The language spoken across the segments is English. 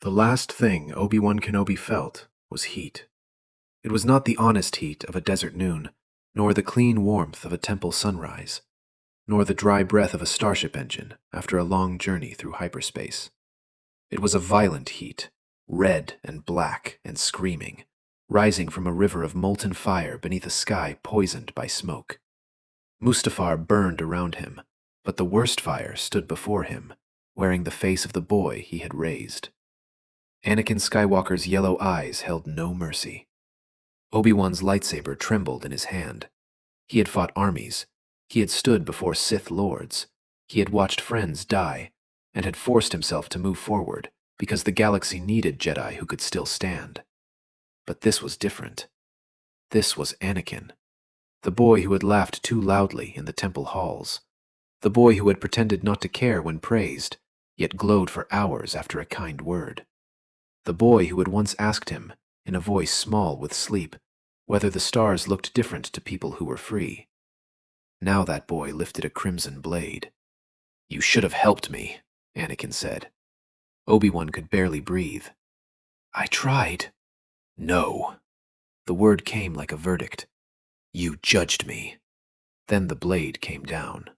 The last thing Obi-Wan Kenobi felt was heat. It was not the honest heat of a desert noon, nor the clean warmth of a temple sunrise, nor the dry breath of a starship engine after a long journey through hyperspace. It was a violent heat, red and black and screaming, rising from a river of molten fire beneath a sky poisoned by smoke. Mustafar burned around him, but the worst fire stood before him, wearing the face of the boy he had raised. Anakin Skywalker's yellow eyes held no mercy. Obi-Wan's lightsaber trembled in his hand. He had fought armies. He had stood before Sith lords. He had watched friends die, and had forced himself to move forward because the galaxy needed Jedi who could still stand. But this was different. This was Anakin, the boy who had laughed too loudly in the temple halls, the boy who had pretended not to care when praised, yet glowed for hours after a kind word. The boy who had once asked him, in a voice small with sleep, whether the stars looked different to people who were free. Now that boy lifted a crimson blade. "You should have helped me," Anakin said. Obi-Wan could barely breathe. "I tried." "No." The word came like a verdict. "You judged me." Then the blade came down.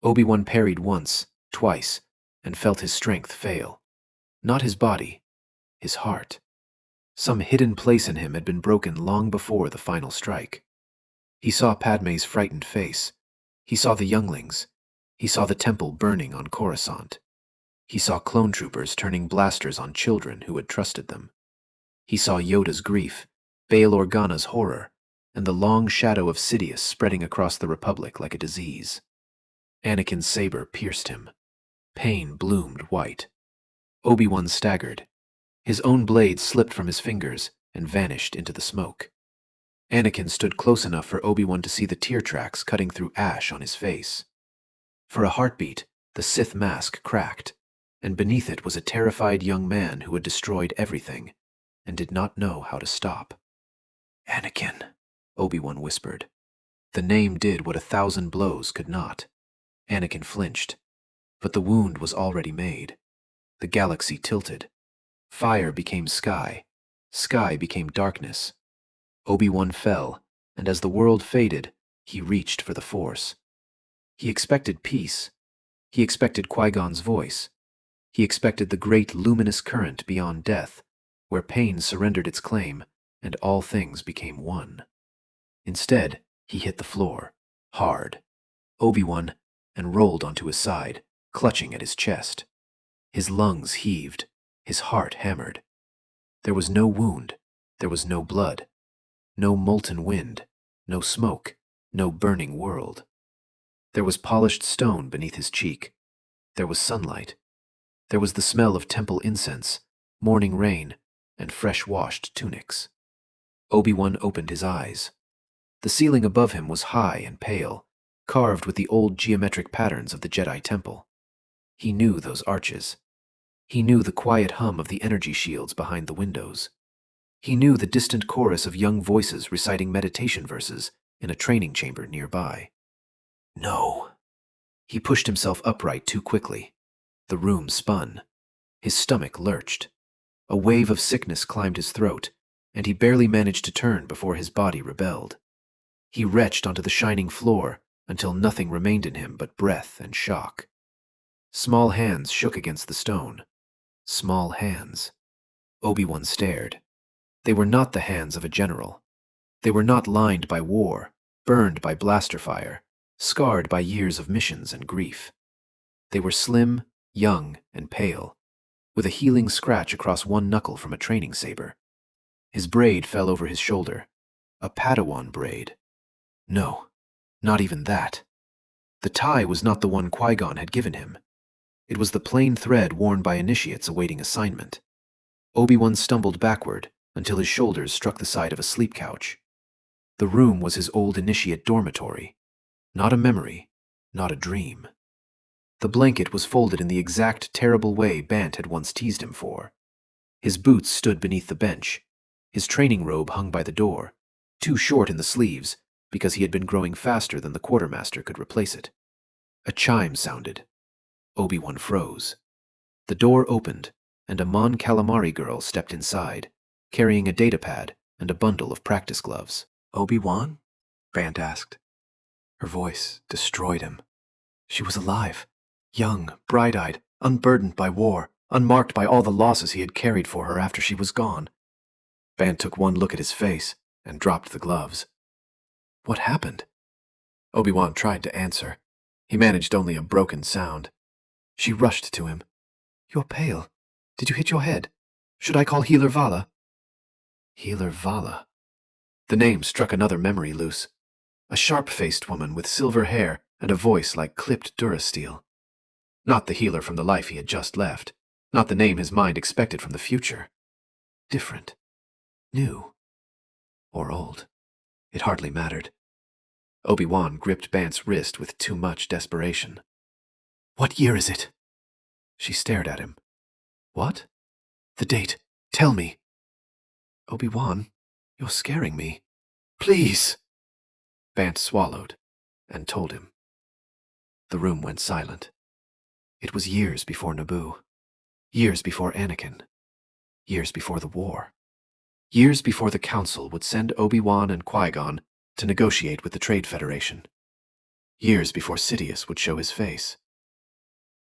Obi-Wan parried once, twice, and felt his strength fail. Not his body, his heart. Some hidden place in him had been broken long before the final strike. He saw Padme's frightened face. He saw the younglings. He saw the temple burning on Coruscant. He saw clone troopers turning blasters on children who had trusted them. He saw Yoda's grief, Bail Organa's horror, and the long shadow of Sidious spreading across the Republic like a disease. Anakin's saber pierced him. Pain bloomed white. Obi-Wan staggered. His own blade slipped from his fingers and vanished into the smoke. Anakin stood close enough for Obi-Wan to see the tear tracks cutting through ash on his face. For a heartbeat, the Sith mask cracked, and beneath it was a terrified young man who had destroyed everything and did not know how to stop. "Anakin," Obi-Wan whispered. The name did what 1,000 blows could not. Anakin flinched, but the wound was already made. The galaxy tilted. Fire became sky. Sky became darkness. Obi-Wan fell, and as the world faded, he reached for the Force. He expected peace. He expected Qui-Gon's voice. He expected the great luminous current beyond death, where pain surrendered its claim and all things became one. Instead, he hit the floor, hard, Obi-Wan, and rolled onto his side, clutching at his chest. His lungs heaved. His heart hammered. There was no wound. There was no blood. No molten wind. No smoke. No burning world. There was polished stone beneath his cheek. There was sunlight. There was the smell of temple incense, morning rain, and fresh-washed tunics. Obi-Wan opened his eyes. The ceiling above him was high and pale, carved with the old geometric patterns of the Jedi Temple. He knew those arches. He knew the quiet hum of the energy shields behind the windows. He knew the distant chorus of young voices reciting meditation verses in a training chamber nearby. No. He pushed himself upright too quickly. The room spun. His stomach lurched. A wave of sickness climbed his throat, and he barely managed to turn before his body rebelled. He retched onto the shining floor until nothing remained in him but breath and shock. Small hands shook against the stone. Small hands. Obi-Wan stared. They were not the hands of a general. They were not lined by war, burned by blaster fire, scarred by years of missions and grief. They were slim, young, and pale, with a healing scratch across one knuckle from a training saber. His braid fell over his shoulder. A Padawan braid. No, not even that. The tie was not the one Qui-Gon had given him. It was the plain thread worn by initiates awaiting assignment. Obi-Wan stumbled backward until his shoulders struck the side of a sleep couch. The room was his old initiate dormitory. Not a memory, not a dream. The blanket was folded in the exact terrible way Bant had once teased him for. His boots stood beneath the bench. His training robe hung by the door, too short in the sleeves because he had been growing faster than the quartermaster could replace it. A chime sounded. Obi-Wan froze. The door opened, and a Mon Calamari girl stepped inside, carrying a datapad and a bundle of practice gloves. "Obi-Wan?" Bant asked. Her voice destroyed him. She was alive, young, bright-eyed, unburdened by war, unmarked by all the losses he had carried for her after she was gone. Bant took one look at his face and dropped the gloves. What happened? Obi-Wan tried to answer. He managed only a broken sound. She rushed to him. "You're pale. Did you hit your head? Should I call Healer Vala?" Healer Vala. The name struck another memory loose. A sharp-faced woman with silver hair and a voice like clipped durasteel. Not the healer from the life he had just left. Not the name his mind expected from the future. Different. New. Or old. It hardly mattered. Obi-Wan gripped Bant's wrist with too much desperation. "What year is it?" She stared at him. "What?" "The date. Tell me." "Obi-Wan, you're scaring me. Please." Bant swallowed and told him. The room went silent. It was years before Naboo. Years before Anakin. Years before the war. Years before the Council would send Obi-Wan and Qui-Gon to negotiate with the Trade Federation. Years before Sidious would show his face.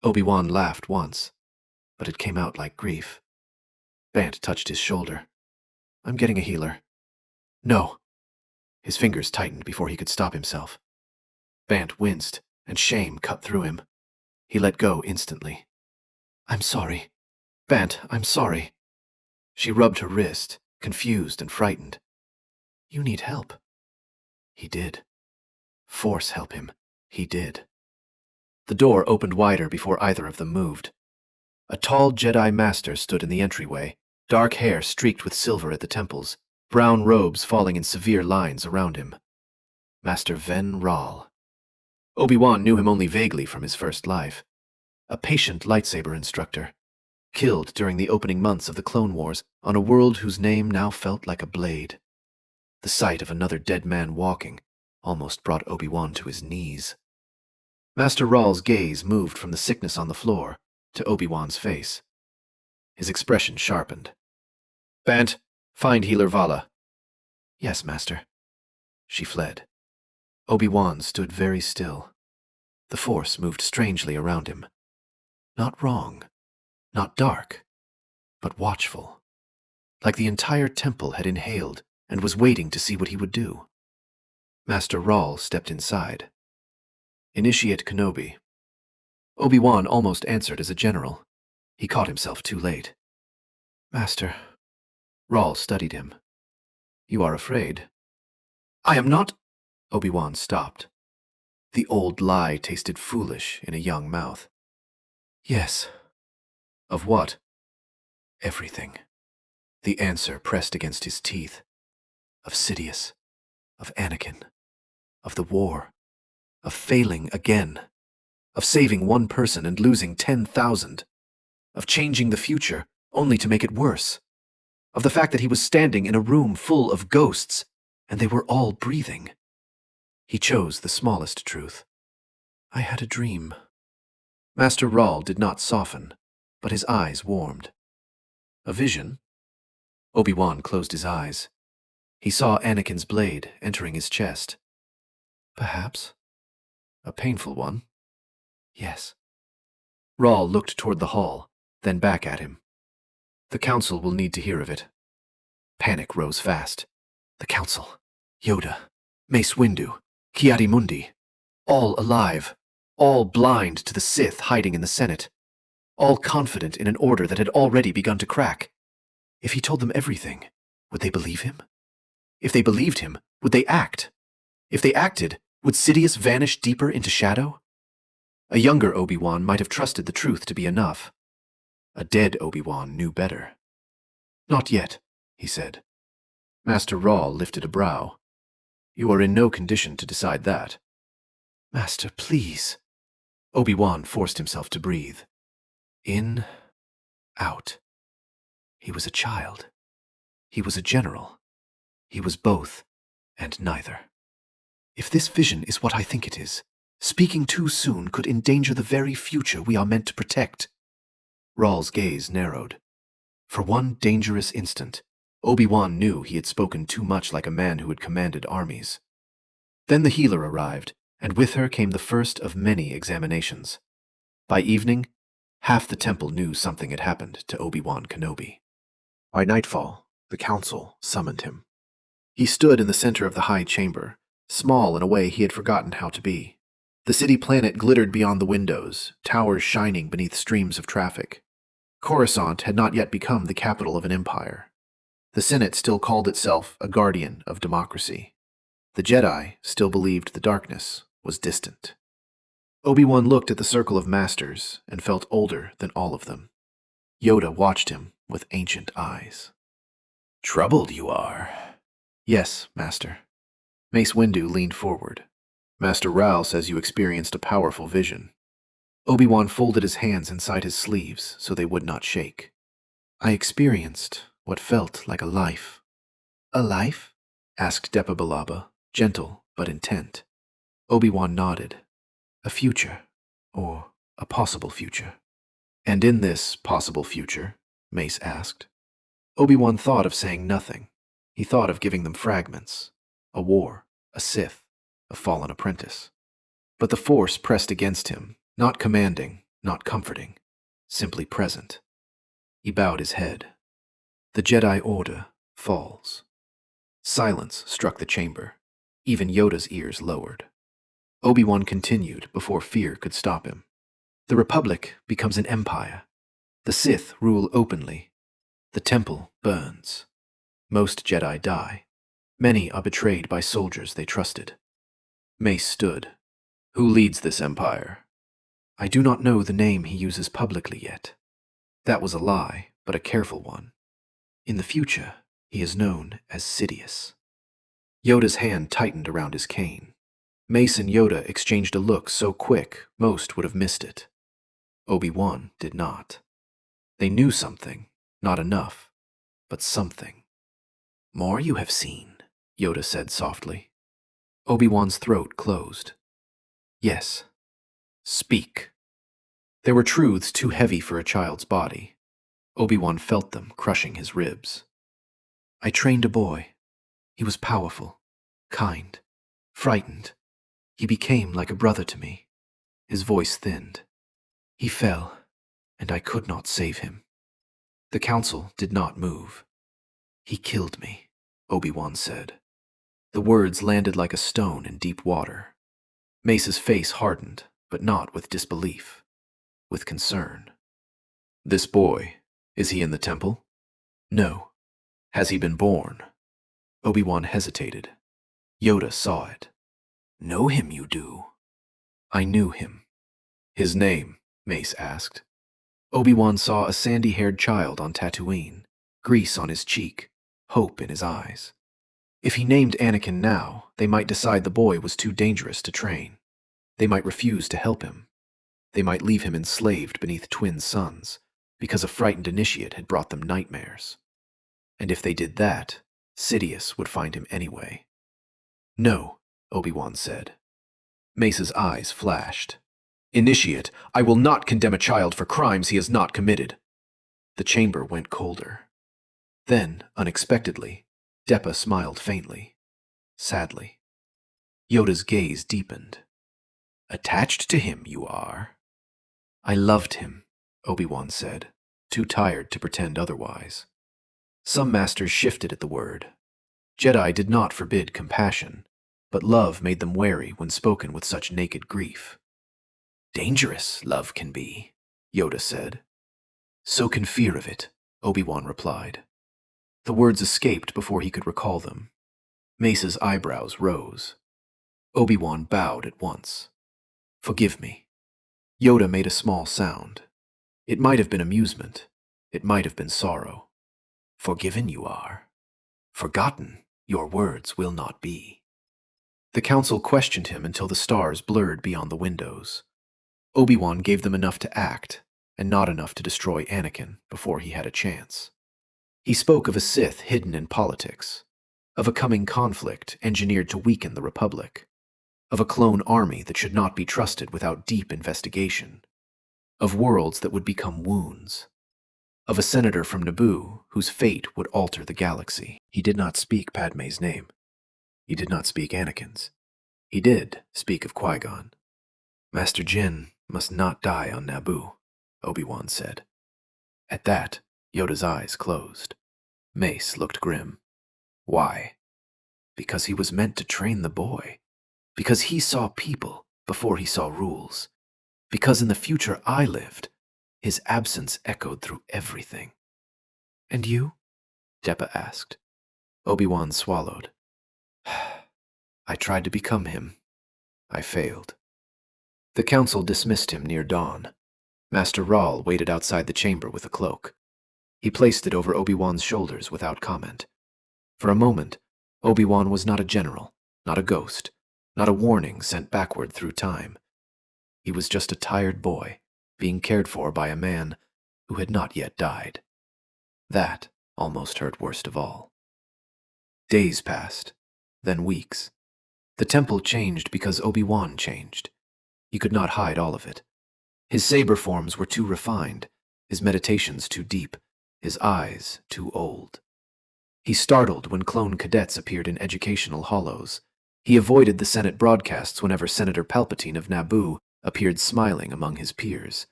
Obi-Wan laughed once, but it came out like grief. Bant touched his shoulder. "I'm getting a healer." "No." His fingers tightened before he could stop himself. Bant winced, and shame cut through him. He let go instantly. "I'm sorry. Bant, I'm sorry." She rubbed her wrist, confused and frightened. "You need help." He did. Force help him. He did. The door opened wider before either of them moved. A tall Jedi Master stood in the entryway, dark hair streaked with silver at the temples, brown robes falling in severe lines around him. Master Ven Rall. Obi-Wan knew him only vaguely from his first life. A patient lightsaber instructor, killed during the opening months of the Clone Wars on a world whose name now felt like a blade. The sight of another dead man walking almost brought Obi-Wan to his knees. Master Rall's gaze moved from the sickness on the floor to Obi-Wan's face. His expression sharpened. "Bant, find Healer Vala." "Yes, Master." She fled. Obi-Wan stood very still. The Force moved strangely around him. Not wrong, not dark, but watchful. Like the entire temple had inhaled and was waiting to see what he would do. Master Rall stepped inside. "Initiate Kenobi." Obi-Wan almost answered as a general. He caught himself too late. "Master." Rall studied him. "You are afraid." "I am not—" Obi-Wan stopped. The old lie tasted foolish in a young mouth. "Yes." "Of what?" "Everything." The answer pressed against his teeth. "Of Sidious. Of Anakin. Of the war. Of failing again. Of saving one person and losing 10,000. Of changing the future only to make it worse. Of the fact that he was standing in a room full of ghosts, and they were all breathing." He chose the smallest truth. "I had a dream." Master Rall did not soften, but his eyes warmed. "A vision?" Obi-Wan closed his eyes. He saw Anakin's blade entering his chest. "Perhaps." "A painful one?" "Yes." Rall looked toward the hall, then back at him. "The Council will need to hear of it." Panic rose fast. The Council. Yoda. Mace Windu. Ki-Adi-Mundi. All alive. All blind to the Sith hiding in the Senate. All confident in an order that had already begun to crack. If he told them everything, would they believe him? If they believed him, would they act? If they acted, would Sidious vanish deeper into shadow? A younger Obi-Wan might have trusted the truth to be enough. A dead Obi-Wan knew better. "Not yet," he said. Master Rall lifted a brow. "You are in no condition to decide that." "Master, please." Obi-Wan forced himself to breathe. In, out. He was a child. He was a general. He was both, and neither. If this vision is what I think it is, speaking too soon could endanger the very future we are meant to protect. Rall's gaze narrowed. For one dangerous instant, Obi-Wan knew he had spoken too much like a man who had commanded armies. Then the healer arrived, and with her came the first of many examinations. By evening, half the temple knew something had happened to Obi-Wan Kenobi. By nightfall, the council summoned him. He stood in the center of the high chamber, small in a way he had forgotten how to be. The city planet glittered beyond the windows, towers shining beneath streams of traffic. Coruscant had not yet become the capital of an empire. The Senate still called itself a guardian of democracy. The Jedi still believed the darkness was distant. Obi-Wan looked at the circle of masters and felt older than all of them. Yoda watched him with ancient eyes. "Troubled you are." "Yes, Master." Mace Windu leaned forward. "Master Rao says you experienced a powerful vision." Obi-Wan folded his hands inside his sleeves so they would not shake. "I experienced what felt like a life." "A life?" asked Depa Billaba, gentle but intent. Obi-Wan nodded. "A future, or a possible future." "And in this possible future?" Mace asked. Obi-Wan thought of saying nothing. He thought of giving them fragments. A war, a Sith, a fallen apprentice. But the Force pressed against him, not commanding, not comforting, simply present. He bowed his head. The Jedi Order falls. Silence struck the chamber. Even Yoda's ears lowered. Obi-Wan continued before fear could stop him. The Republic becomes an empire. The Sith rule openly. The Temple burns. Most Jedi die. Many are betrayed by soldiers they trusted. Mace stood. "Who leads this empire?" "I do not know the name he uses publicly yet." That was a lie, but a careful one. In the future, he is known as Sidious. Yoda's hand tightened around his cane. Mace and Yoda exchanged a look so quick most would have missed it. Obi-Wan did not. They knew something, not enough, but something. "More you have seen," Yoda said softly. Obi-Wan's throat closed. "Yes." "Speak." There were truths too heavy for a child's body. Obi-Wan felt them crushing his ribs. "I trained a boy. He was powerful, kind, frightened. He became like a brother to me." His voice thinned. "He fell, and I could not save him." The council did not move. "He killed me," Obi-Wan said. The words landed like a stone in deep water. Mace's face hardened, but not with disbelief, with concern. "This boy, is he in the temple?" "No." "Has he been born?" Obi-Wan hesitated. Yoda saw it. "Know him you do." "I knew him." "His name?" Mace asked. Obi-Wan saw a sandy-haired child on Tatooine, grease on his cheek, hope in his eyes. If he named Anakin now, they might decide the boy was too dangerous to train. They might refuse to help him. They might leave him enslaved beneath twin suns, because a frightened initiate had brought them nightmares. And if they did that, Sidious would find him anyway. "No," Obi-Wan said. Mace's eyes flashed. "Initiate, I will not condemn a child for crimes he has not committed." The chamber went colder. Then, unexpectedly, Depa smiled faintly, sadly. Yoda's gaze deepened. "Attached to him, you are." "I loved him," Obi-Wan said, too tired to pretend otherwise. Some masters shifted at the word. Jedi did not forbid compassion, but love made them wary when spoken with such naked grief. "Dangerous, love can be," Yoda said. "So can fear of it," Obi-Wan replied. The words escaped before he could recall them. Mace's eyebrows rose. Obi-Wan bowed at once. "Forgive me." Yoda made a small sound. It might have been amusement. It might have been sorrow. "Forgiven you are. Forgotten your words will not be." The council questioned him until the stars blurred beyond the windows. Obi-Wan gave them enough to act, and not enough to destroy Anakin before he had a chance. He spoke of a Sith hidden in politics, of a coming conflict engineered to weaken the Republic, of a clone army that should not be trusted without deep investigation, of worlds that would become wounds. of a senator from Naboo whose fate would alter the galaxy. He did not speak Padme's name. He did not speak Anakin's. He did speak of Qui-Gon. Master Jin must not die on Naboo, Obi-Wan said. At that, Yoda's eyes closed. Mace looked grim. Why? Because he was meant to train the boy. Because he saw people before he saw rules. Because in the future I lived, his absence echoed through everything. And you? Jeppa asked. Obi-Wan swallowed. I tried to become him. I failed. The council dismissed him near dawn. Master Rahl waited outside the chamber with a cloak. He placed it over Obi-Wan's shoulders without comment. For a moment, Obi-Wan was not a general, not a ghost, not a warning sent backward through time. He was just a tired boy, being cared for by a man who had not yet died. That almost hurt worst of all. Days passed, then weeks. The temple changed because Obi-Wan changed. He could not hide all of it. His saber forms were too refined, his meditations too deep, his eyes too old. He startled when clone cadets appeared in educational hollows. He avoided the Senate broadcasts whenever Senator Palpatine of Naboo appeared smiling among his peers.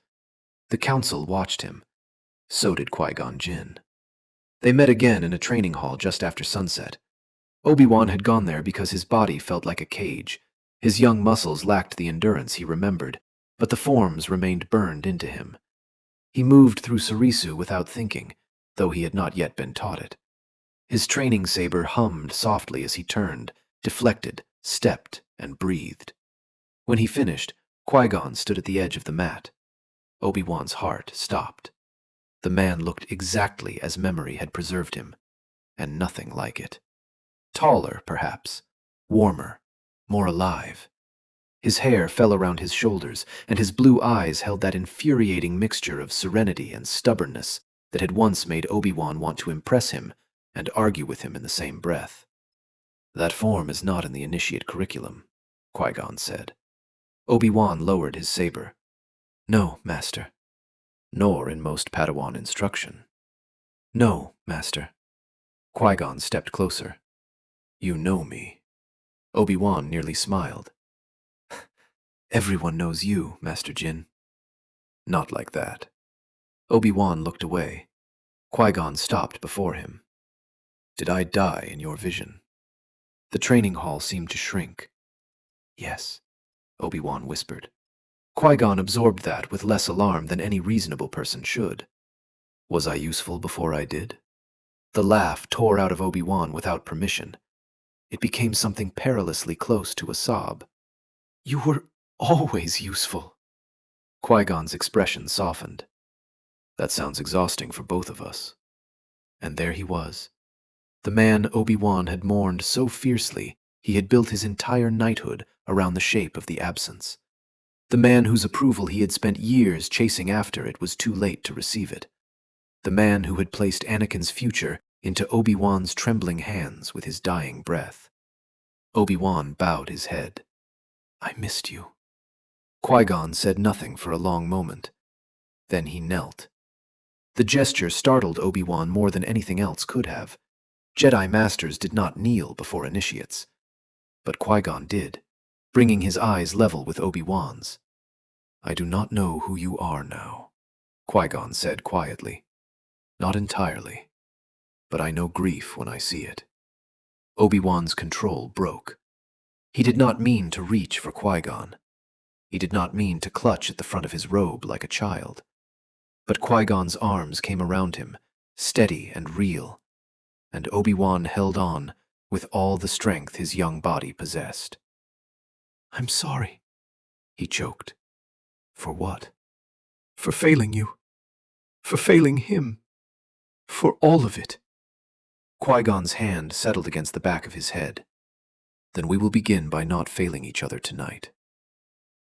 The council watched him. So did Qui-Gon Jinn. They met again in a training hall just after sunset. Obi-Wan had gone there because his body felt like a cage. His young muscles lacked the endurance he remembered, but the forms remained burned into him. He moved through Sarisu without thinking, though he had not yet been taught it. His training saber hummed softly as he turned, deflected, stepped, and breathed. When he finished, Qui-Gon stood at the edge of the mat. Obi-Wan's heart stopped. The man looked exactly as memory had preserved him, and nothing like it. Taller, perhaps, warmer, more alive. His hair fell around his shoulders, and his blue eyes held that infuriating mixture of serenity and stubbornness that had once made Obi-Wan want to impress him and argue with him in the same breath. That form is not in the initiate curriculum, Qui-Gon said. Obi-Wan lowered his saber. No, Master. Nor in most Padawan instruction. No, Master. Qui-Gon stepped closer. You know me. Obi-Wan nearly smiled. Everyone knows you, Master Jin. Not like that. Obi-Wan looked away. Qui-Gon stopped before him. Did I die in your vision? The training hall seemed to shrink. Yes, Obi-Wan whispered. Qui-Gon absorbed that with less alarm than any reasonable person should. Was I useful before I did? The laugh tore out of Obi-Wan without permission. It became something perilously close to a sob. You were always useful. Qui-Gon's expression softened. That sounds exhausting for both of us. And there he was. The man Obi-Wan had mourned so fiercely he had built his entire knighthood around the shape of the absence. The man whose approval he had spent years chasing after it was too late to receive it. The man who had placed Anakin's future into Obi-Wan's trembling hands with his dying breath. Obi-Wan bowed his head. I missed you. Qui-Gon said nothing for a long moment. Then he knelt. The gesture startled Obi-Wan more than anything else could have. Jedi Masters did not kneel before initiates. But Qui-Gon did, bringing his eyes level with Obi-Wan's. I do not know who you are now, Qui-Gon said quietly. Not entirely, but I know grief when I see it. Obi-Wan's control broke. He did not mean to reach for Qui-Gon. He did not mean to clutch at the front of his robe like a child. But Qui-Gon's arms came around him, steady and real, and Obi-Wan held on with all the strength his young body possessed. I'm sorry, he choked. For what? For failing you. For failing him. For all of it. Qui-Gon's hand settled against the back of his head. Then we will begin by not failing each other tonight.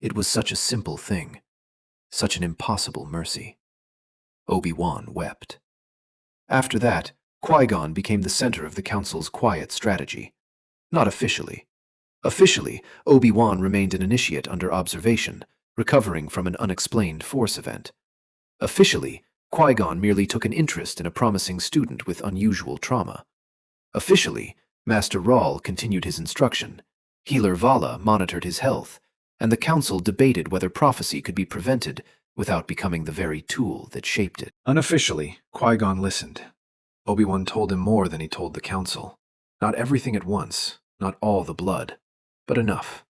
It was such a simple thing, such an impossible mercy. Obi-Wan wept. After that, Qui-Gon became the center of the Council's quiet strategy. Not officially. Officially, Obi-Wan remained an initiate under observation, recovering from an unexplained Force event. Officially, Qui-Gon merely took an interest in a promising student with unusual trauma. Officially, Master Rawl continued his instruction, Healer Vala monitored his health, and the Council debated whether prophecy could be prevented without becoming the very tool that shaped it. Unofficially, Qui-Gon listened. Obi-Wan told him more than he told the Council. Not everything at once, not all the blood, but enough.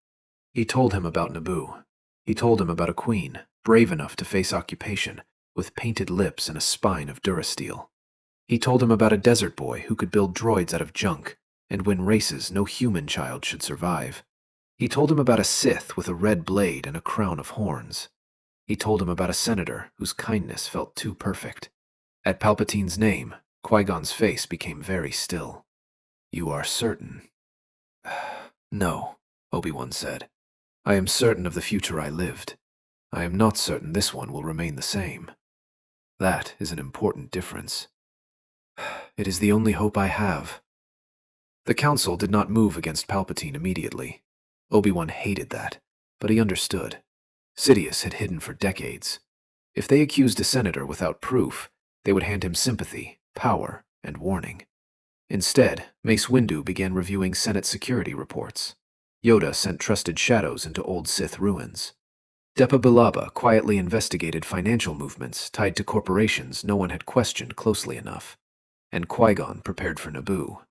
He told him about Naboo. He told him about a queen, brave enough to face occupation, with painted lips and a spine of durasteel. He told him about a desert boy who could build droids out of junk and win races no human child should survive. He told him about a Sith with a red blade and a crown of horns. He told him about a senator whose kindness felt too perfect. At Palpatine's name, Qui-Gon's face became very still. "You are certain?" "No," Obi-Wan said. "I am certain of the future I lived. I am not certain this one will remain the same. That is an important difference. It is the only hope I have." The Council did not move against Palpatine immediately. Obi-Wan hated that, but he understood. Sidious had hidden for decades. If they accused a senator without proof, they would hand him sympathy, power, and warning. Instead, Mace Windu began reviewing Senate security reports. Yoda sent trusted shadows into old Sith ruins. Depa Billaba quietly investigated financial movements tied to corporations no one had questioned closely enough. And Qui-Gon prepared for Naboo.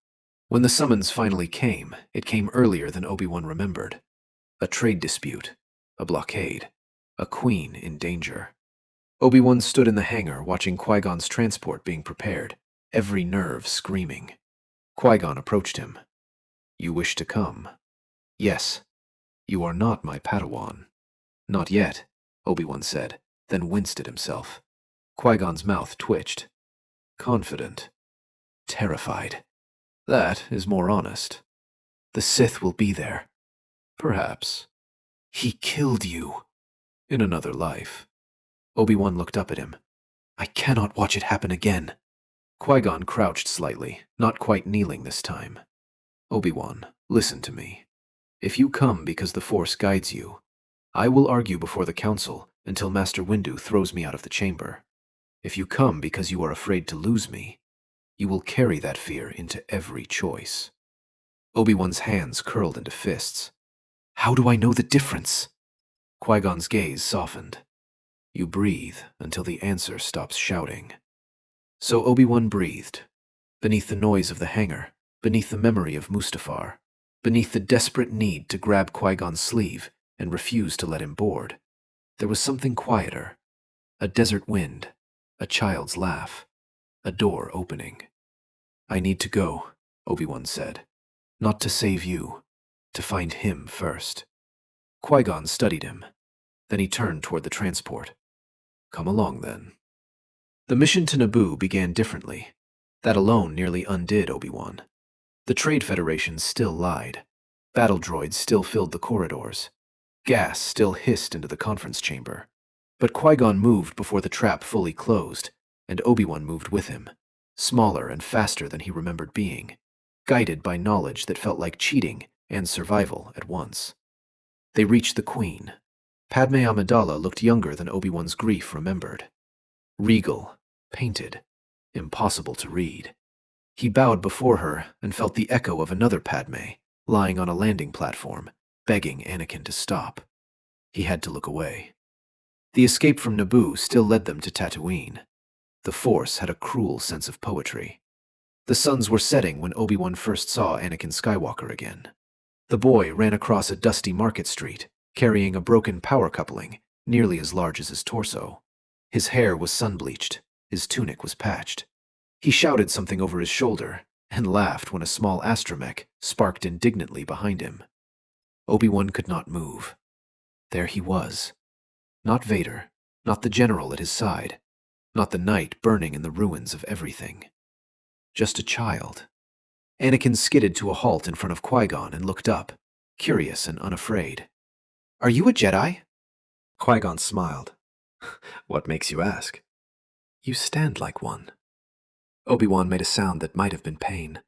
When the summons finally came, it came earlier than Obi-Wan remembered. A trade dispute, a blockade, a queen in danger. Obi-Wan stood in the hangar watching Qui-Gon's transport being prepared, every nerve screaming. Qui-Gon approached him. "You wish to come?" "Yes." "You are not my Padawan." "Not yet," Obi-Wan said, then winced at himself. Qui-Gon's mouth twitched. "Confident." "Terrified." "That is more honest." "The Sith will be there." "Perhaps." "He killed you." "In another life." Obi-Wan looked up at him. "I cannot watch it happen again." Qui-Gon crouched slightly, not quite kneeling this time. "Obi-Wan, listen to me. If you come because the Force guides you, I will argue before the Council until Master Windu throws me out of the chamber. If you come because you are afraid to lose me, you will carry that fear into every choice." Obi-Wan's hands curled into fists. "How do I know the difference?" Qui-Gon's gaze softened. "You breathe until the answer stops shouting." So Obi-Wan breathed. Beneath the noise of the hangar, beneath the memory of Mustafar, beneath the desperate need to grab Qui-Gon's sleeve and refuse to let him board, there was something quieter. A desert wind, a child's laugh, a door opening. "I need to go," Obi-Wan said. "Not to save you, to find him first." Qui-Gon studied him. Then he turned toward the transport. "Come along, then." The mission to Naboo began differently. That alone nearly undid Obi-Wan. The Trade Federation still lied. Battle droids still filled the corridors. Gas still hissed into the conference chamber. But Qui-Gon moved before the trap fully closed, and Obi-Wan moved with him, smaller and faster than he remembered being, guided by knowledge that felt like cheating and survival at once. They reached the Queen. Padme Amidala looked younger than Obi-Wan's grief remembered. Regal, painted, impossible to read. He bowed before her and felt the echo of another Padme, lying on a landing platform, begging Anakin to stop. He had to look away. The escape from Naboo still led them to Tatooine. The Force had a cruel sense of poetry. The suns were setting when Obi-Wan first saw Anakin Skywalker again. The boy ran across a dusty market street, carrying a broken power coupling, nearly as large as his torso. His hair was sun-bleached, his tunic was patched. He shouted something over his shoulder, and laughed when a small astromech sparked indignantly behind him. Obi-Wan could not move. There he was. Not Vader, not the general at his side, not the knight burning in the ruins of everything. Just a child. Anakin skidded to a halt in front of Qui-Gon and looked up, curious and unafraid. "Are you a Jedi?" Qui-Gon smiled. "What makes you ask?" "You stand like one." Obi-Wan made a sound that might have been pain.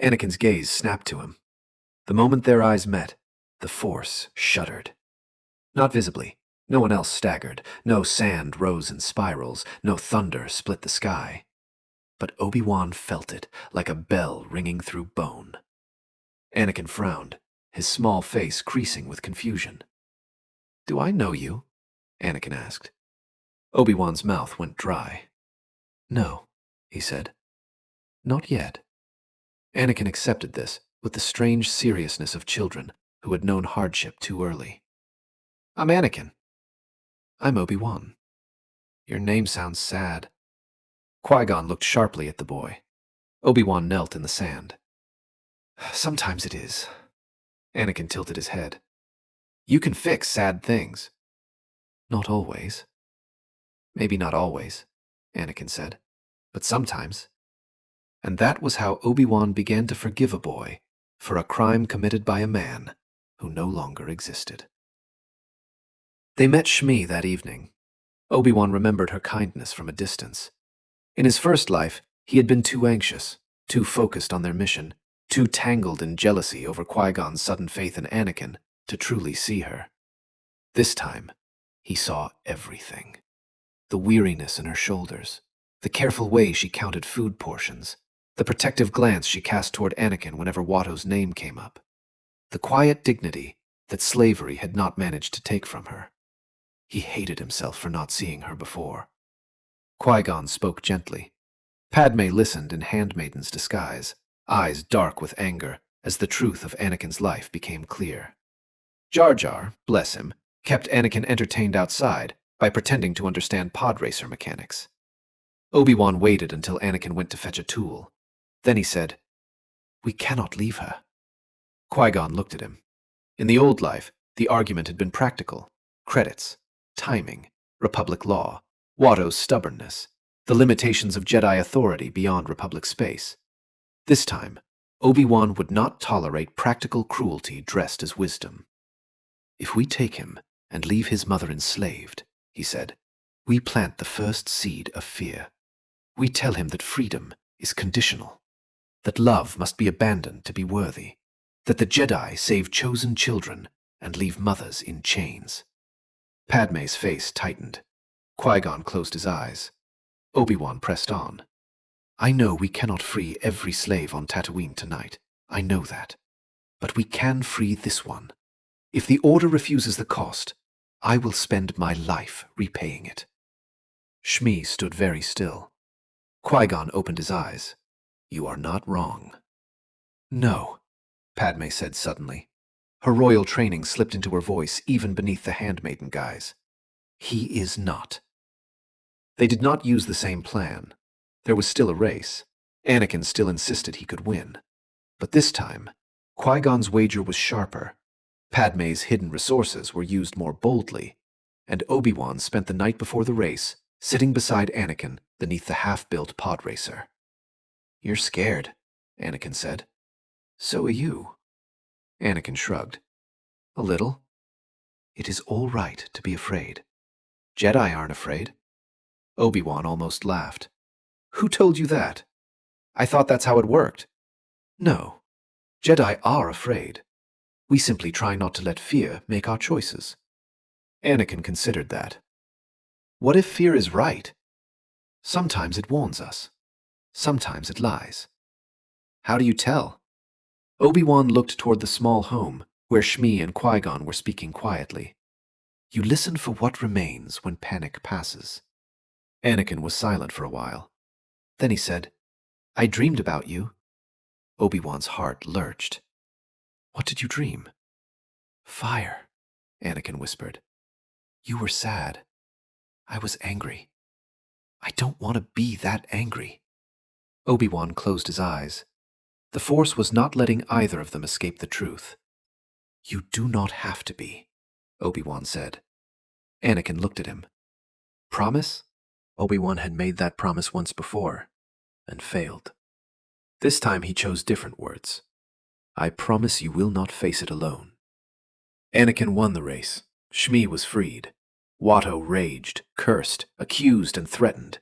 Anakin's gaze snapped to him. The moment their eyes met, the Force shuddered. Not visibly, No one else staggered. No sand rose in spirals. No thunder split the sky. But Obi-Wan felt it, like a bell ringing through bone. Anakin frowned, his small face creasing with confusion. "Do I know you?" Anakin asked. Obi-Wan's mouth went dry. "No," he said. "Not yet." Anakin accepted this with the strange seriousness of children who had known hardship too early. "I'm Anakin." "I'm Obi-Wan." "Your name sounds sad." Qui-Gon looked sharply at the boy. Obi-Wan knelt in the sand. "Sometimes it is." Anakin tilted his head. "You can fix sad things." "Not always." "Maybe not always," Anakin said, "but sometimes." And that was how Obi-Wan began to forgive a boy for a crime committed by a man who no longer existed. They met Shmi that evening. Obi-Wan remembered her kindness from a distance. In his first life, he had been too anxious, too focused on their mission, too tangled in jealousy over Qui-Gon's sudden faith in Anakin to truly see her. This time, he saw everything. The weariness in her shoulders, the careful way she counted food portions, the protective glance she cast toward Anakin whenever Watto's name came up, the quiet dignity that slavery had not managed to take from her. He hated himself for not seeing her before. Qui-Gon spoke gently. Padme listened in handmaiden's disguise, eyes dark with anger as the truth of Anakin's life became clear. Jar Jar, bless him, kept Anakin entertained outside by pretending to understand pod racer mechanics. Obi-Wan waited until Anakin went to fetch a tool. Then he said, "We cannot leave her." Qui-Gon looked at him. In the old life, the argument had been practical. Credits, timing, Republic law, Watto's stubbornness, the limitations of Jedi authority beyond Republic space. This time, Obi-Wan would not tolerate practical cruelty dressed as wisdom. "If we take him and leave his mother enslaved," he said, "we plant the first seed of fear. We tell him that freedom is conditional, that love must be abandoned to be worthy, that the Jedi save chosen children and leave mothers in chains." Padme's face tightened. Qui-Gon closed his eyes. Obi-Wan pressed on. "I know we cannot free every slave on Tatooine tonight. I know that. But we can free this one. If the Order refuses the cost, I will spend my life repaying it." Shmi stood very still. Qui-Gon opened his eyes. "You are not wrong." "No," Padme said suddenly. Her royal training slipped into her voice even beneath the handmaiden guise. "He is not." They did not use the same plan. There was still a race. Anakin still insisted he could win. But this time, Qui-Gon's wager was sharper. Padme's hidden resources were used more boldly, and Obi-Wan spent the night before the race sitting beside Anakin beneath the half-built pod racer. "You're scared," Anakin said. "So are you." Anakin shrugged. "A little." "It is all right to be afraid. Jedi aren't afraid." Obi-Wan almost laughed. "Who told you that? I thought that's how it worked." "No. Jedi are afraid. We simply try not to let fear make our choices." Anakin considered that. "What if fear is right? Sometimes it warns us. Sometimes it lies." "How do you tell?" Obi-Wan looked toward the small home where Shmi and Qui-Gon were speaking quietly. "You listen for what remains when panic passes." Anakin was silent for a while. Then he said, "I dreamed about you." Obi-Wan's heart lurched. "What did you dream?" "Fire," Anakin whispered. "You were sad. I was angry. I don't want to be that angry." Obi-Wan closed his eyes. The Force was not letting either of them escape the truth. "You do not have to be," Obi-Wan said. Anakin looked at him. "Promise?" Obi-Wan had made that promise once before, and failed. This time he chose different words. "I promise you will not face it alone." Anakin won the race. Shmi was freed. Watto raged, cursed, accused, and threatened.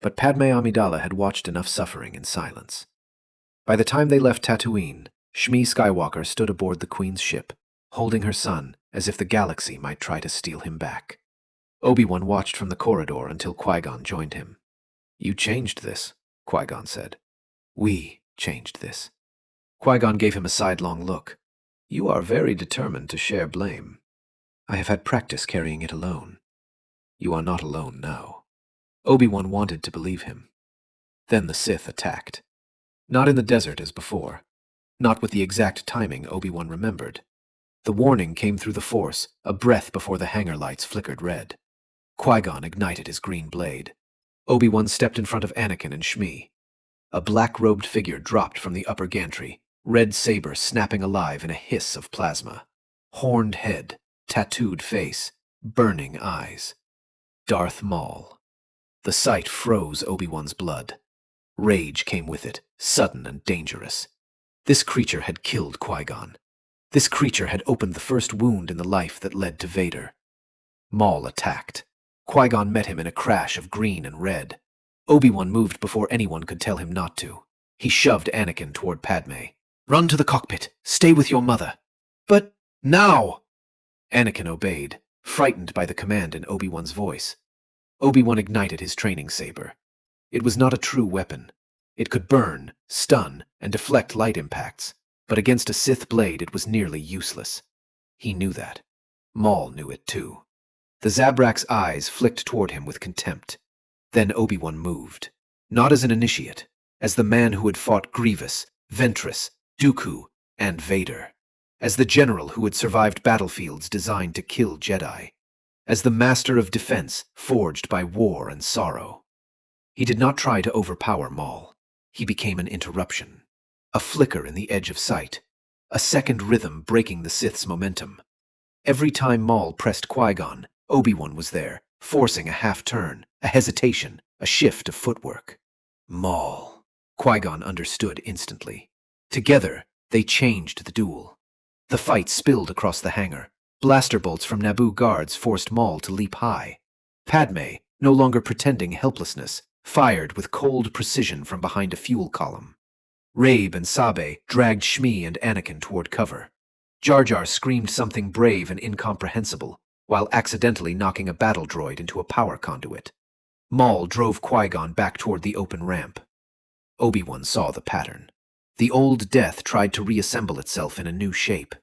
But Padme Amidala had watched enough suffering in silence. By the time they left Tatooine, Shmi Skywalker stood aboard the Queen's ship, holding her son as if the galaxy might try to steal him back. Obi-Wan watched from the corridor until Qui-Gon joined him. "You changed this," Qui-Gon said. "We changed this." Qui-Gon gave him a sidelong look. "You are very determined to share blame. I have had practice carrying it alone. You are not alone now." Obi-Wan wanted to believe him. Then the Sith attacked. Not in the desert as before. Not with the exact timing Obi-Wan remembered. The warning came through the Force, a breath before the hangar lights flickered red. Qui-Gon ignited his green blade. Obi-Wan stepped in front of Anakin and Shmi. A black-robed figure dropped from the upper gantry, red saber snapping alive in a hiss of plasma. Horned head, tattooed face, burning eyes. Darth Maul. The sight froze Obi-Wan's blood. Rage came with it, sudden and dangerous. This creature had killed Qui-Gon. This creature had opened the first wound in the life that led to Vader. Maul attacked. Qui-Gon met him in a crash of green and red. Obi-Wan moved before anyone could tell him not to. He shoved Anakin toward Padme. "Run to the cockpit. Stay with your mother." "But now!" Anakin obeyed, frightened by the command in Obi-Wan's voice. Obi-Wan ignited his training saber. It was not a true weapon. It could burn, stun, and deflect light impacts, but against a Sith blade it was nearly useless. He knew that. Maul knew it too. The Zabrak's eyes flicked toward him with contempt. Then Obi-Wan moved. Not as an initiate, as the man who had fought Grievous, Ventress, Dooku, and Vader. As the general who had survived battlefields designed to kill Jedi. As the master of defense forged by war and sorrow. He did not try to overpower Maul. He became an interruption. A flicker in the edge of sight. A second rhythm breaking the Sith's momentum. Every time Maul pressed Qui-Gon, Obi-Wan was there, forcing a half-turn, a hesitation, a shift of footwork. Maul. Qui-Gon understood instantly. Together, they changed the duel. The fight spilled across the hangar. Blaster bolts from Naboo guards forced Maul to leap high. Padme, no longer pretending helplessness, fired with cold precision from behind a fuel column. Rabe and Sabe dragged Shmi and Anakin toward cover. Jar Jar screamed something brave and incomprehensible, while accidentally knocking a battle droid into a power conduit. Maul drove Qui-Gon back toward the open ramp. Obi-Wan saw the pattern. The old death tried to reassemble itself in a new shape.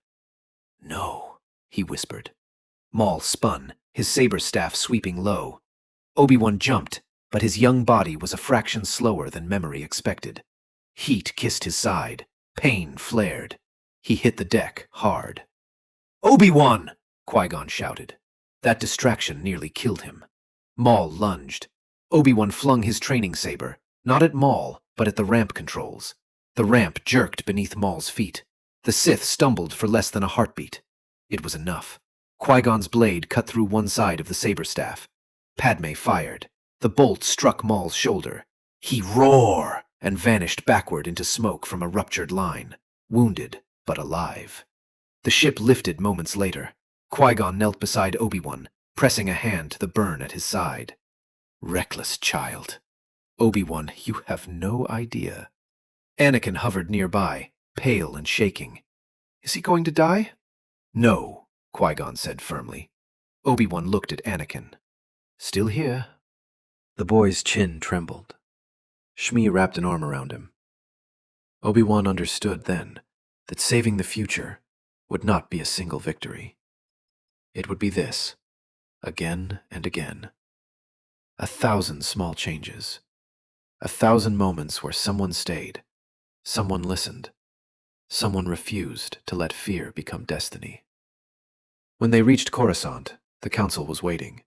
"No," he whispered. Maul spun, his saber staff sweeping low. Obi-Wan jumped, but his young body was a fraction slower than memory expected. Heat kissed his side. Pain flared. He hit the deck hard. "Obi-Wan!" Qui-Gon shouted. That distraction nearly killed him. Maul lunged. Obi-Wan flung his training saber, not at Maul, but at the ramp controls. The ramp jerked beneath Maul's feet. The Sith stumbled for less than a heartbeat. It was enough. Qui-Gon's blade cut through one side of the saber staff. Padme fired. The bolt struck Maul's shoulder. He roared and vanished backward into smoke from a ruptured line, wounded but alive. The ship lifted moments later. Qui-Gon knelt beside Obi-Wan, pressing a hand to the burn at his side. "Reckless child. Obi-Wan, you have no idea." Anakin hovered nearby, pale and shaking. "Is he going to die?" "No," Qui-Gon said firmly. Obi-Wan looked at Anakin. "Still here." The boy's chin trembled. Shmi wrapped an arm around him. Obi-Wan understood then that saving the future would not be a single victory. It would be this, again and again. 1,000 small changes. 1,000 moments where someone stayed, someone listened, someone refused to let fear become destiny. When they reached Coruscant, the council was waiting.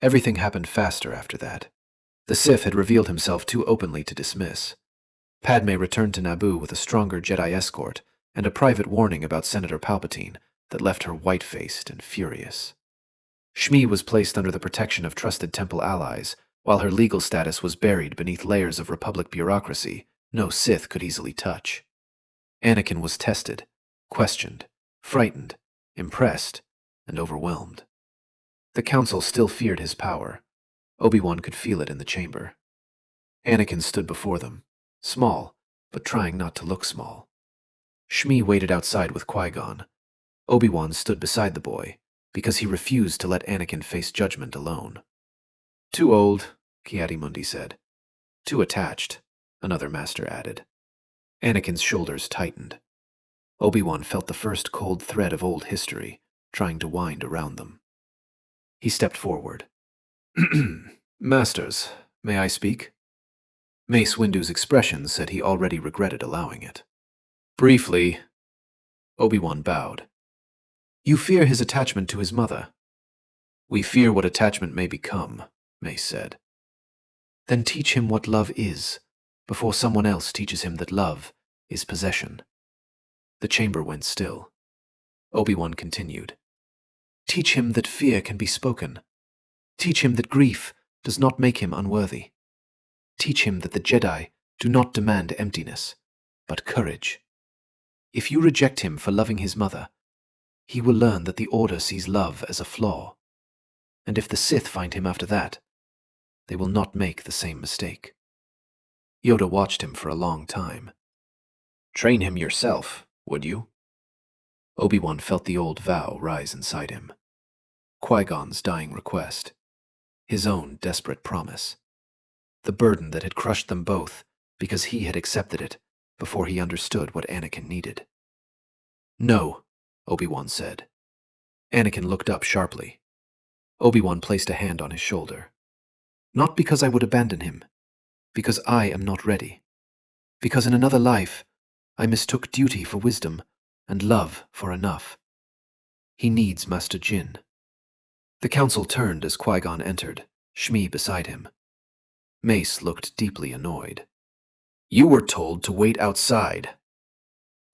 Everything happened faster after that. The Sith had revealed himself too openly to dismiss. Padme returned to Naboo with a stronger Jedi escort and a private warning about Senator Palpatine that left her white-faced and furious. Shmi was placed under the protection of trusted Temple allies, while her legal status was buried beneath layers of Republic bureaucracy no Sith could easily touch. Anakin was tested, questioned, frightened, impressed, and overwhelmed. The Council still feared his power. Obi-Wan could feel it in the chamber. Anakin stood before them, small, but trying not to look small. Shmi waited outside with Qui-Gon. Obi-Wan stood beside the boy, because he refused to let Anakin face judgment alone. Too old, Ki-Adi-Mundi said. Too attached, another master added. Anakin's shoulders tightened. Obi-Wan felt the first cold thread of old history trying to wind around them. He stepped forward. Masters, may I speak? Mace Windu's expression said he already regretted allowing it. Briefly, Obi-Wan bowed. You fear his attachment to his mother. We fear what attachment may become, Mace said. Then teach him what love is, before someone else teaches him that love is possession. The chamber went still. Obi-Wan continued. Teach him that fear can be spoken. Teach him that grief does not make him unworthy. Teach him that the Jedi do not demand emptiness, but courage. If you reject him for loving his mother, he will learn that the Order sees love as a flaw. And if the Sith find him after that, they will not make the same mistake. Yoda watched him for a long time. Train him yourself, would you? Obi-Wan felt the old vow rise inside him. Qui-Gon's dying request. His own desperate promise. The burden that had crushed them both because he had accepted it before he understood what Anakin needed. No, Obi-Wan said. Anakin looked up sharply. Obi-Wan placed a hand on his shoulder. Not because I would abandon him, because I am not ready. Because in another life, I mistook duty for wisdom and love for enough. He needs Master Jin. The council turned as Qui-Gon entered, Shmi beside him. Mace looked deeply annoyed. You were told to wait outside.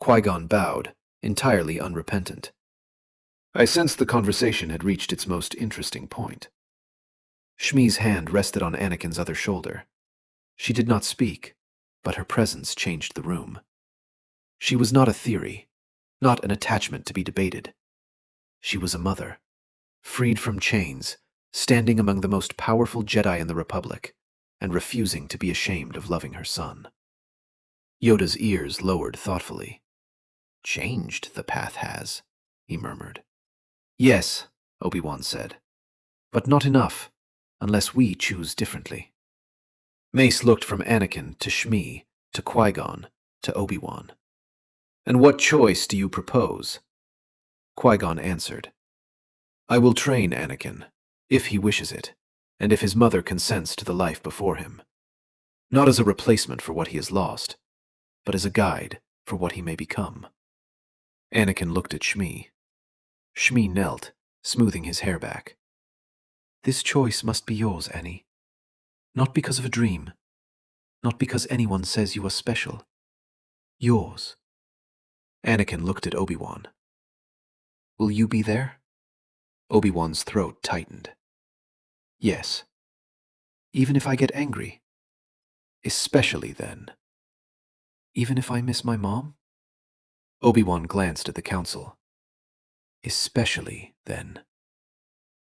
Qui-Gon bowed, entirely unrepentant. I sensed the conversation had reached its most interesting point. Shmi's hand rested on Anakin's other shoulder. She did not speak, but her presence changed the room. She was not a theory, not an attachment to be debated. She was a mother, freed from chains, standing among the most powerful Jedi in the Republic, and refusing to be ashamed of loving her son. Yoda's ears lowered thoughtfully. Changed, the path has, he murmured. Yes, Obi-Wan said, but not enough, unless we choose differently. Mace looked from Anakin to Shmi, to Qui-Gon, to Obi-Wan. And what choice do you propose? Qui-Gon answered. I will train Anakin, if he wishes it, and if his mother consents to the life before him. Not as a replacement for what he has lost, but as a guide for what he may become. Anakin looked at Shmi. Shmi knelt, smoothing his hair back. This choice must be yours, Annie. Not because of a dream. Not because anyone says you are special. Yours. Anakin looked at Obi-Wan. Will you be there? Obi-Wan's throat tightened. Yes. Even if I get angry? Especially then. Even if I miss my mom? Obi-Wan glanced at the council. Especially then.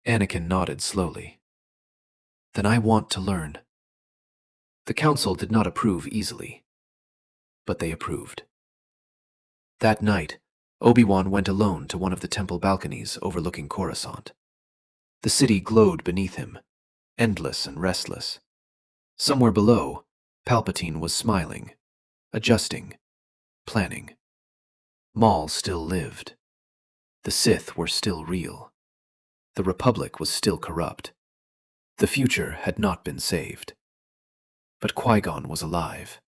Anakin nodded slowly. Then I want to learn. The council did not approve easily, but they approved. That night, Obi-Wan went alone to one of the temple balconies overlooking Coruscant. The city glowed beneath him, endless and restless. Somewhere below, Palpatine was smiling, adjusting, planning. Maul still lived. The Sith were still real. The Republic was still corrupt. The future had not been saved. But Qui-Gon was alive.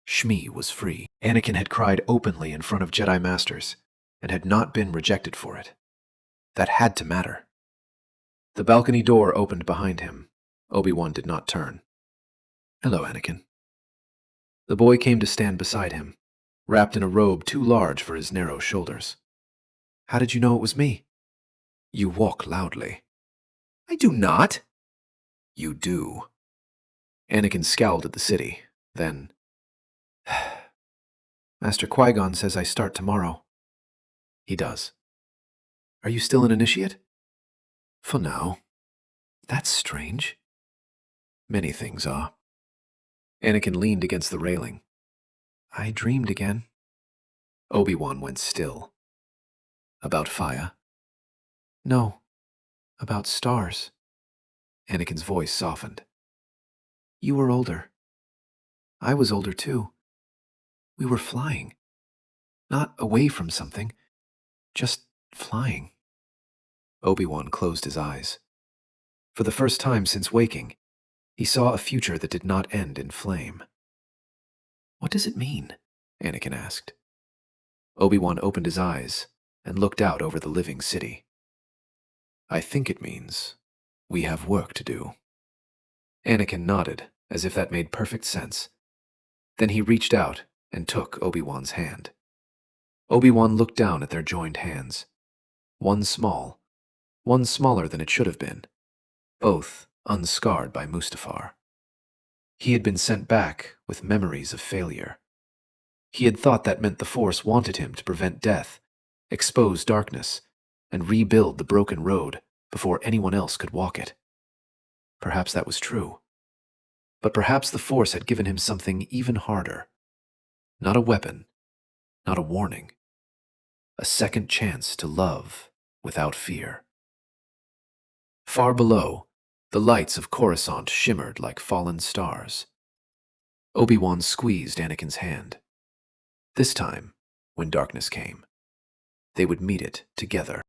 Shmi was free. Anakin had cried openly in front of Jedi Masters, and had not been rejected for it. That had to matter. The balcony door opened behind him. Obi-Wan did not turn. Hello, Anakin. The boy came to stand beside him, wrapped in a robe too large for his narrow shoulders. How did you know it was me? You walk loudly. I do not. You do. Anakin scowled at the city, then... Master Qui-Gon says I start tomorrow. He does. Are you still an initiate? For now. That's strange. Many things are. Anakin leaned against the railing. I dreamed again. Obi-Wan went still. About fire? No, about stars. Anakin's voice softened. You were older. I was older too. We were flying. Not away from something, just flying. Obi-Wan closed his eyes. For the first time since waking, he saw a future that did not end in flame. What does it mean? Anakin asked. Obi-Wan opened his eyes and looked out over the living city. I think it means we have work to do. Anakin nodded, as if that made perfect sense. Then he reached out and took Obi-Wan's hand. Obi-Wan looked down at their joined hands. One small, one smaller than it should have been, both unscarred by Mustafar. He had been sent back with memories of failure. He had thought that meant the Force wanted him to prevent death, expose darkness, and rebuild the broken road before anyone else could walk it. Perhaps that was true. But perhaps the Force had given him something even harder. Not a weapon, not a warning. A second chance to love without fear. Far below, the lights of Coruscant shimmered like fallen stars. Obi-Wan squeezed Anakin's hand. This time, when darkness came, they would meet it together.